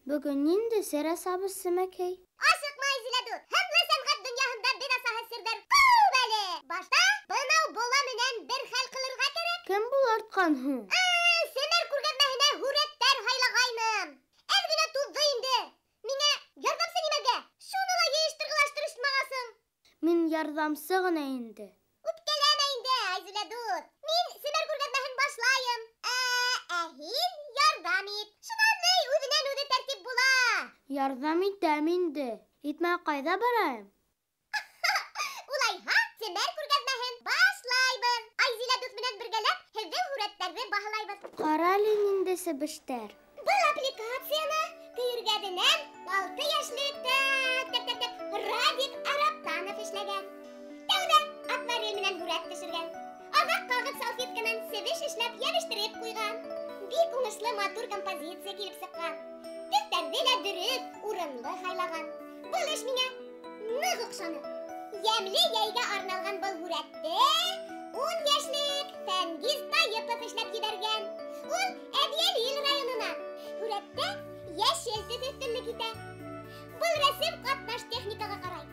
Bugün ninde sera sabı Simekey? Aşıkma izledu. Hımlı sanat dünyasında bir asa sırdır. Böyle. Başta bana bola menen bir hal kılırga gerek. Kim bulartkan hu? Semer kurgatmahine huretler haylagayным. El güne tuzdu indi. Mine yardımsın imege. Şunula yeyiştirgilaştırışmagasın. Min yardamsığına indi. Upkeleme indi izledu. Min semer kurgatmahın başlayım. Ehil yardım et. Şundan ney üdünen üdü tertip bula. Yardım ettim indi. İtme kayda barayım. Ulay ha, semer kurgatmahın başlayın. Izledut menen birgelep hevde huretlerden bahalayın. Karalin indi sebişter. Bu aplikasyonu Türkiye'den 6 yaşlı tak Radik Arap'tan işlegen. Tevde akvarel menen huret düşürgen. Azak kağıt salfetkenen seviş işlep yarıştırıp koygan. Bir kunuşlu matur kompozitsiya kelip sıkkan. Tükterdele dürüp, urunlu haylagan. Bu iş mine nıg okşanı. Yemli yeyge arnalgan bu huretте 10 yaşlık Tengiz Tayyipov işlep gidergen. Ул Эдиел районунан. Huretте yeşil tütüttünlük ite. Бұл resim katnaş техникаға қарай.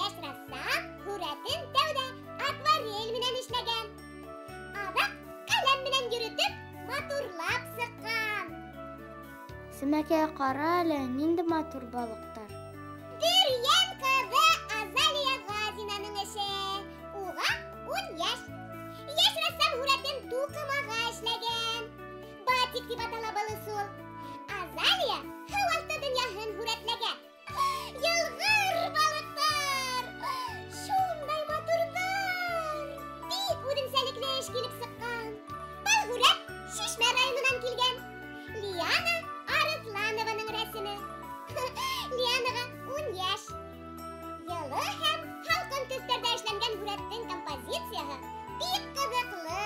Яш рассам huretin tevde akvarel menen işlegen. Adak kalem menen yürütüp maturlap sıkkan. Simekey karalin indi matur balıktar. Düryen kızı Azaliya Gazina'nın işi. Uğa 10 yaş. Yaş rassam huretin tuğkımağa işlegen. Batik dip atalabalı sul. Azaliya hıvaltı dünyahın huretlegen. Yılgır balıklar. Şunday maturlar. Dik udimselikle iş gelip sıkkan. Bal huret Şişme rayonundan kilgen. Liana Arıtlanovanın resmi. Lianaga 10 yaş. Yılı hem halkın tüsterde işlengen hurettin kompozitsiyahı. Dik kızıklı.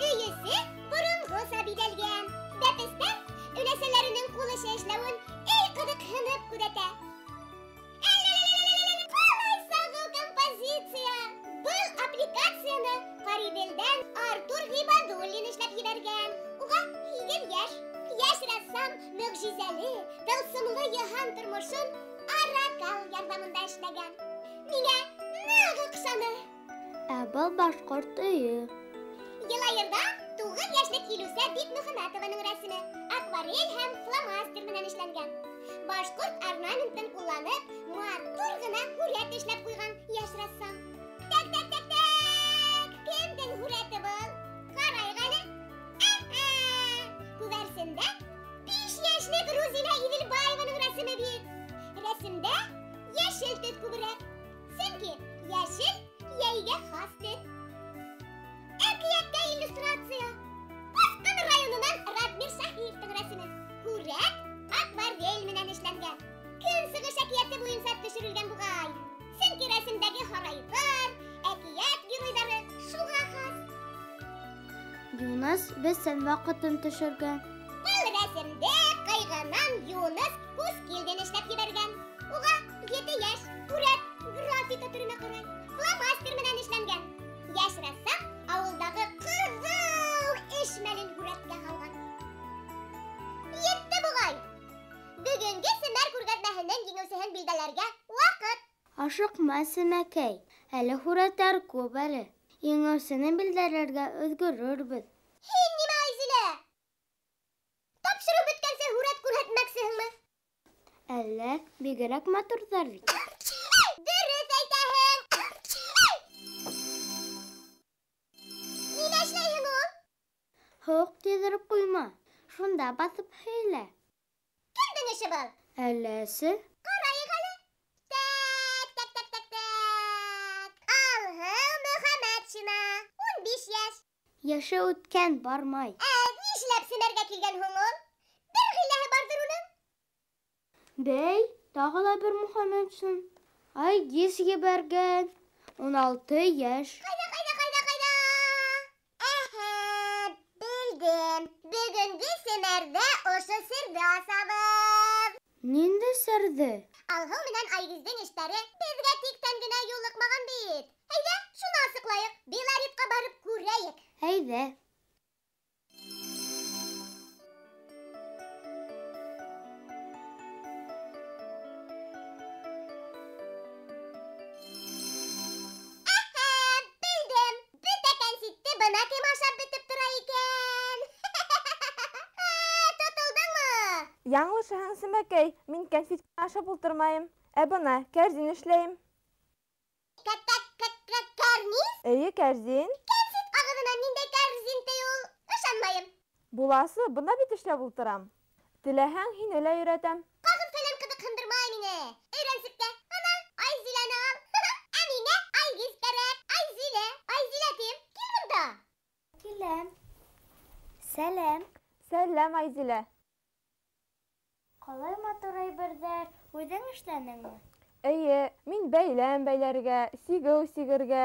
Üyesi burungu sabidelgen. Depisten üneselerinin kuluş eşlevun ey kıdık hınıp kudete. Kolay sağıl kompozitsiya. Бұл aplikasyonu Paridil'den Artur Hibadullin işlep gidergen. Uğa 20 yaş. Yaş rassam mügcizeli, tılsımlı yıhan turmuşun Arakal yardımında işlegen. Mine nıg okşanı. Bal başkort iyi. Yılayırda 9 yaşlık İlusa Bit Muhammadovanın resmi. Akvarel hem flomaster menen işlengen. Başkurt ornamentini kullanıp matur gına huret işlep koygan yaş rassam. Tak. Kimden hureti bul? Karay gani? Bu versində 5 yaşlık Ruzina İdilbayeva'nın resmi bir. Resimde yeşil tüt kubrak. Çünkü yeşil yeyge has tüt. Ekiyette illüstrasiya. Baskın rayonundan Radmir Şahiyev'tin resmi. Huret akvarel menen işlengen. Kün sıgış ekiyette bu insat düşürülgen buğay. Çünkü resimdeki harayıtlar, ekiyet gürüyleri şuğa has. Yunus bizim vakıtın düşürgen. Бұл resimde kayganan Yunus Kuskil'den işlep gidergen. Uğa 7 yaş, huret, grafika türüne karay. Flomaster menen işlengen. Yaş rassam avuldağı kızıl işmelin huretke kalgan. Yetti buğay. Bugünkü Simer kurgatmahının giňösehen bildelerge vakit. Aşıkma Simekey. Hele huretler kubeli. Yengösünü bildirerge özgürürüz. Nime izile? Tapşırıp bütkense huret kurhatmaksın mı? Elle bir gerek maturlar. Dürüst eytehin. Nime işleyhin ol? Hoğuk dedirip koyma. Şunda basıp heyle. Kimden işi bul? Ellesi. Karayı kalı. Tak. Alhı Muhammed Şına. 15 yaş. Yaşı ötken barmay. Nişlep Simer'ge kilgen humul? Bir gillehi bardır onun. Bey, dağla bir Muhammed'sin. Ay gesiye bergen. 16 yaş. Kayda. Bildim. Bugünkü Simer'de oşu sırdı asabım. Ninde serdi? Alhı menen Aygiz'den işleri bizge tikten güne yolukmağın bit. Heyde şunu asıklayık. Bilarit'e barıp kurayık. Heyde. Яңылышаһың Симәкәй, мин кәнфит ашап ултырмайым. Бына кәрзин эшләйем. Кәрниз? Әйе, кәрзин. Кәнфит ағыҙынан ниндәй кәрзин ти ул? Ышанмайым. Буласы, бына бит эшләп ултырам. Теләһәң, һине лә өйрәтәм. Ҡағыҙ-фәлән ҡыҙыҡһындырмай мине. Өйрәнсеккә. Ана, Айзиләне ал. Ә миңә Айгиз кәрәк. Айзилә тим. Кил бында. Киләм. Сәләм. Сәләм, Айзилә. Ҡалай матур әйберҙәр. Үҙең эшләнеңме? Әйе, мин бәйләм бәйләргә, сигеү сигергә,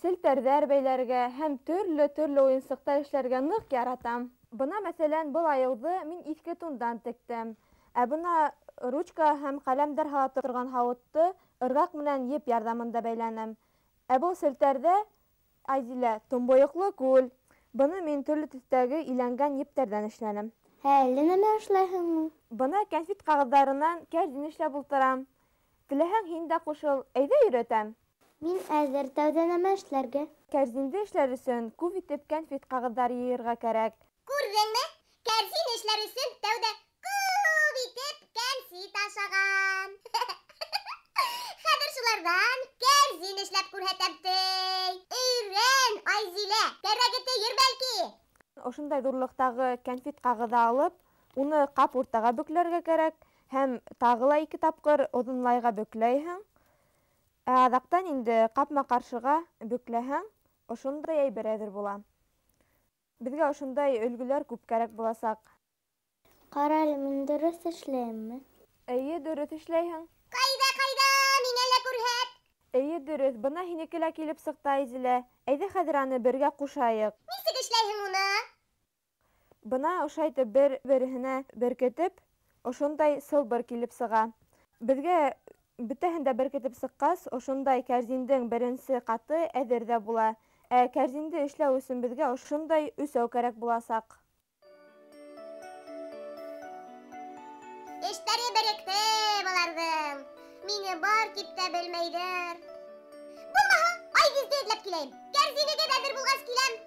селтәрҙәр бәйләргә һәм төрлө уйынсыҡтар эшләргә ныҡ яратам. Бына, мәсәлән, был айылды мин иҫке тундан тектем. Бына ручка һәм ҡәләмдәр һала торған һауытты ырғаҡ менән еп ярҙамында бәйләнем. Был селтәрҙә, Айзилә, томбойоҡло күл. Быны мин төрлө төҫтәге иләнгән ептәрҙән эшләнем. Әле нәмә эшләйһеңме? Бына кәнфит ҡағыҙҙарынан кәрзин эшләп ултырам. Теләһәң һин дә ҡушыл, әйҙә өйрәтәм. Мин әҙер тәүҙә нәмә эшләргә. Кәрзинде эшләр өсөн күп итеп кәнфит ҡағыҙҙар йыйырға кәрәк. Күрҙеңме? Кәрзин эшләр өсөн тәүҙә күп итеп кәнфит ашаған. Хәҙер шуларҙан кәрзин эшләп күрһәтәм ти. Өйрән, Айзилә, кәрәге тейер бәлки. Ошондай ҙурлыҡтағы кәнфит ҡағыҙы алып, уны ҡап уртаға бөкләргә кәрәк һәм тағы ла 2 тапҡыр оҙонлайға бөкләйһең. Аҙаҡтан инде ҡапма-ҡаршыға бөкләһәң, ошондай әйбер әҙер була. Беҙгә ошондай өлгөләр күп кәрәк буласаҡ. Ҡара әле, мин дөрөҫ эшләйемме? Эйе, дөрөҫ эшләйһең. Ҡайҙа, миңә лә күрһәт. Эйе, дөрөҫ. Бына һинеке лә килеп сыҡты, Айзилә. Әйҙә хәҙер аны бергә ҡушайыҡ. Нисек эшләйһең уны? Бына ошайтып бер-береһенә беркетеп, ошондай сылбыр килеп сыға. Беҙгә бөтәһен дә беркетеп сыҡҡас, ошондай кәрзиндең беренсе ҡаты әҙер ҙә була. Кәрзинде эшләү өсөн беҙгә ошондай 3 кәрәк буласаҡ. Эштәре беректе быларҙың. Мине бар тип тә белмәйҙәр. Булмаһа, Айгизде эҙләп киләйем. Кәрзинегеҙ әҙер булғас киләм.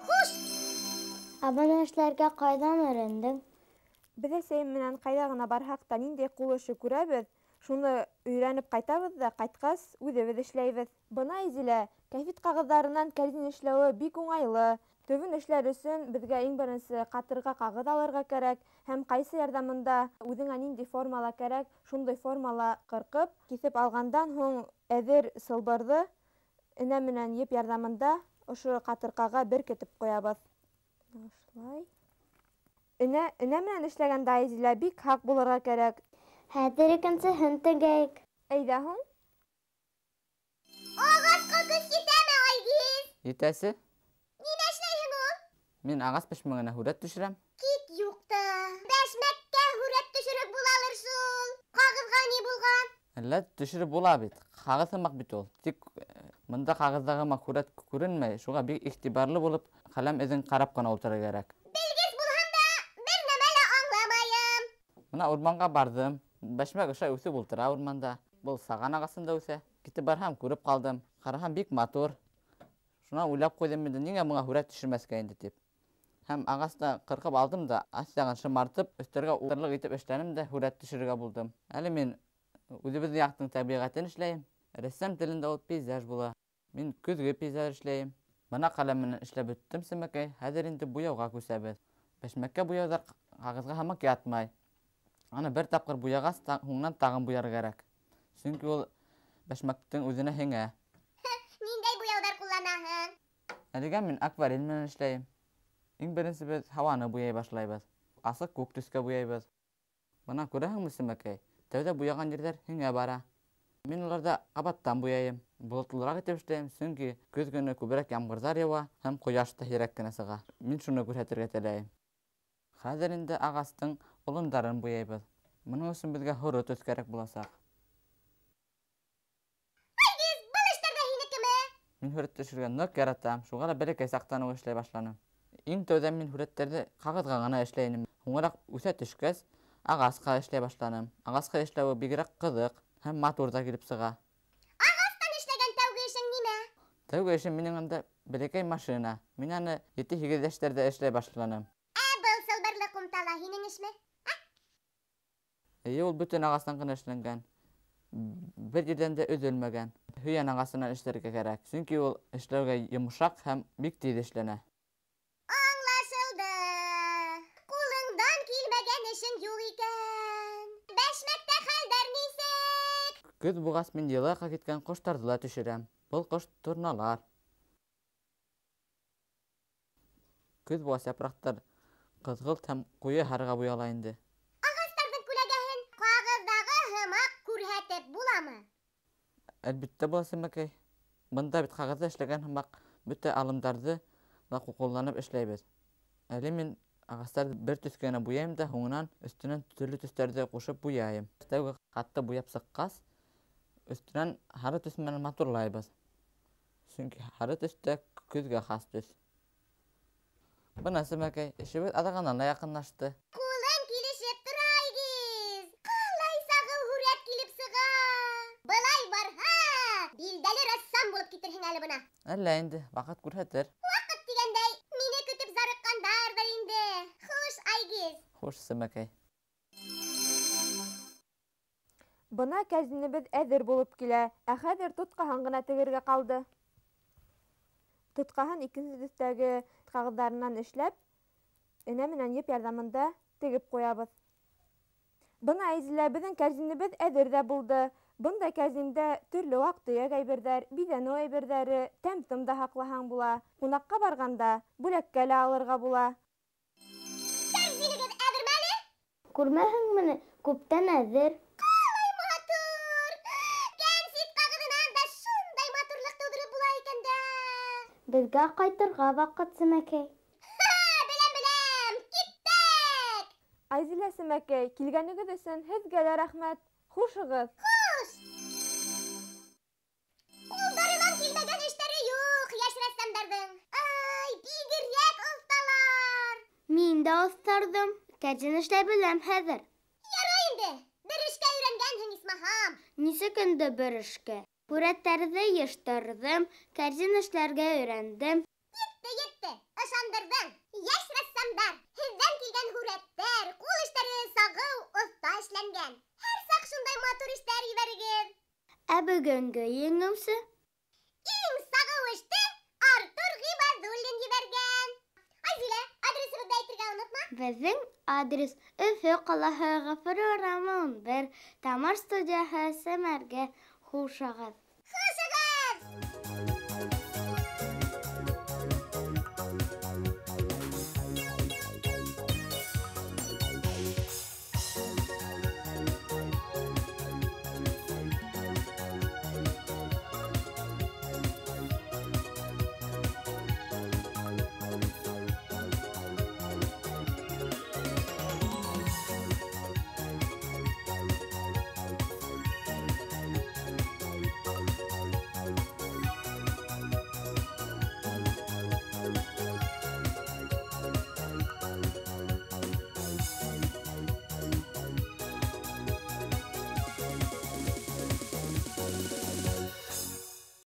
Хуш! Быны эшләргә ҡайҙан өйрәндең? Беҙ әсәйем менән ҡайҙа ғына барһаҡ та ниндәй ҡул эше күрәбеҙ, шуны өйрәнеп ҡайтабыҙ ҙа ҡайтҡас үҙебеҙ эшләйбеҙ. Бына, Айзилә, кәнфит ҡағыҙҙарынан кәрзин эшләүе бик уңайлы. Төбөн эшләр өсөн беҙгә иң беренсе ҡатырға ҡағыҙ алырға кәрәк һәм ҡайсы ярҙамында үҙеңә ниндәй формала кәрәк, шундай формала ҡырҡып, киҫеп алғандан һуң әҙер сылбырҙы энә менән еп ярҙамында ошо ҡатырҡаға беркетеп ҡуябыҙ. Ошолай. Энә менән эшләгәндә, Айзилә, бик һаҡ булырға кәрәк. Хәҙер икенсеһен тегәйек. Әйҙә һуң. Ағасҡа көс етәме, Айгиз? Етәсе, Нимә эшләйһең ул? мин ағас бешмәгенә һүрәт төшөрәм. Кит юҡты. Бәшмәккә һүрәт төшөрөп булалыр шул. Ҡағыҙға ни булған? Әллә төшөрөп була бит. Ҡағыҙ һымаҡ бит ул. Тик мында ҡағыҙҙағы һүрәт күренмәй. Шуға бик иғтибарлы булып, ҡәләм эҙен ҡарап ҡына ултырырға кәрәк. Белгес булһам да, бер нәмә лә аңламайым. Бына урманға бардым. Бәшмәк ошо үҫеп ултыра урманда. Был саған ағасында үҫә. Китеп барһам, күреп ҡалдым. Ҡараһам, бик матур. Шуна уйлап ҡуйҙым инде, ниңә быңа һүрәт төшөрмәҫкә инде тип. Һәм ағасты ҡырҡып алдым да, астағын шымартып, өҫтәргә ултырлыҡ итеп эшләнем дә һүрәт төшөрөргә булдым. Әле мин үҙебеҙҙең яҡтың тәбиғәтен эшләйем. Рәссам телендә ул пейзаж була. Мин көҙгө пейзаж эшләйем. Бына ҡәләм менән эшләп бөттөм, Сәмәкәй. Хәҙер инде буяуға күсәбеҙ. Бәшмәккә буяуҙар ҡағыҙға һымаҡ ятмай. Аны бер тапҡыр буяғас, һуңынан тағын буяр кәрәк. Сөнки ул бәшмәктең үҙенә һеңә. Ниндәй буяуҙар ҡулланаһың? Әлегә мин акварель менән эшләйем. Иң беренсе беҙ һауаны буяй башлайбыҙ. Асыҡ күк төҫкә буяйбыҙ. Бына күрәһеңме, Сәмәкәй? Тәүҙә буяған ерҙәр һеңә бара. Мин уларҙа ҡабаттан буяйым. Болотлораҡ итеп эшләйем, сөнки көҙ көнө күберәк ямғырҙар яуа һәм ҡояш та һирәк кенә сыға. Мин шуны күрһәтергә теләйем. Хәҙер инде ағастың олондарын буяйбыҙ. Бының өсөн беҙгә һоро төҫ кәрәк буласаҡ. Айгиз, был эштәрҙә һинекеме? Мин һүрәт төшөргә ныҡ яратам. Шуға ла бәләкәй саҡтан уҡ эшләй башланым. Иң тәүҙә мин һүрәттәрҙе ҡағыҙға ғына эшләй инем. Һуңыраҡ үҫә төшкәс, ағасҡа эшләй башланым. Ағасҡа эшләүе бигерәк ҡыҙыҡ һәм матур ҙа килеп сыға. Ағастан эшләгән тәүге эшең нимә? Тәүге эшем минең анда бәләкәй машина. Мин аны 7-8 йәштәрҙә эшләй башланым. Был сылбырлы ҡумтала һинең эшме? Ул бүтән ағастан гына эшләнгән. Бер ердән дә өҙөлмәгән. Һөйән ағасынан эшләргә кәрәк. Сөнки ул эшләүгә йомшак һәм бик тиз эшләнә. Аңлашылды. Кулыңдан килмәгән эшең юк икән. Бәшмәктә хәлдәр нисек? Көҙ буғас мин йылыға киткән ҡоштарҙы ла төшөрәм. Был ҡош торналар. Көҙ буғас япраҡтар ҡыҙғылт һәм ҡуйы һарыға буяла инде. Ағастарҙың күләгәһен ҡағыҙҙағы һымаҡ күрһәтеп буламы? Әлбиттә була, Сәмәкәй. Бында бит ҡағыҙҙа эшләгән һымаҡ бөтә алымдарҙы ла ҡулланып эшләйбеҙ. Әле мин ағастарҙы бер төҫкә генә буяйым да, һуңынан өҫтөнән төрлө төҫтәрҙе ҡушып буяйым. Тәүге ҡатты буяп сыҡҡас, өҫтөнән һары төҫ менән матурлайбыҙ. Сөнки һары төҫтә көҙгә хас төҫ. Бына, Сәмәкәй, эшебеҙ аҙағынан да яҡынлашты. Ҡулың килешеп тора, Айгиз. Ҡалай сағыу һүрәт килеп сыға. Былай барһа, билдәле рәссам булып китерһең әле бына. Әллә инде, ваҡыт күрһәтер. Ваҡыт тигәндәй, мине көтөп зарыҡҡандарҙыр инде. Хуш, Айгиз. Хуш, Сәмәкәй. Бына кәрзинебеҙ әҙер булып килә, ә хәҙер тотҡаһын ғына тегергә ҡалды. Тотҡаһын икенсе төҫтәге ҡағыҙҙарынан эшләп, энә менән еп ярҙамында тегеп ҡуябыҙ. Бына, Әйзелә, беҙҙең кәрзинебеҙ әҙер ҙә булды. Бындай кәрзиндә төрлө ваҡ-төйәк әйберҙәр, биҙәнеү әйберҙәре, тәм-том да һаҡлаһаң була. Ҡунаҡҡа барғанда бүләккә лә алырға була. Кәрзинегеҙ әҙерме әле? Күрмәһеңме, күптән әҙер. Ҡалай матур! Кәнсит ҡағыҙынан да шундай матурлыҡ тыуҙырып була икән дә. Беҙгә ҡайтырға ваҡыт, Сәмәкәй. Беләм, киттек! Айзелә, Сәмәкәй, килгәнегеҙ өсөн һеҙгә лә рәхмәт. Хушығыҙ. Хуш! Ҡулдарынан килмәгән эштәре юҡ йәш рәссамдарҙың. Ай, бигерәк оҫталар! Мин дә оҫтарҙым. Кәрзин эшләй беләм хәҙер. Ярай инде, бер эшкә өйрәнгәнһең, исмаһам. Нисек инде бер эшкә? Һүрәттәрҙе йыштырҙым, кәрзин эшләргә өйрәндем. Етте, ышандырҙың. Йәш рәссамдар, һеҙҙән килгән һүрәттәр, ҡул эштәре сағыу, оҫта эшләнгән. Һәр саҡ шундай матур эштәр ебәрегеҙ. Ә бөгөнгө еңеүсе? Иң сағыу эште Артур Ғибаҙуллин ебәргән. Айзилә, адресыбыҙҙы әйтергә онотма. Беҙҙең адрес Өфө ҡалаһы Ғафури урамы 11, Тамар студияһы, Сәмәргә. Хушығыҙ.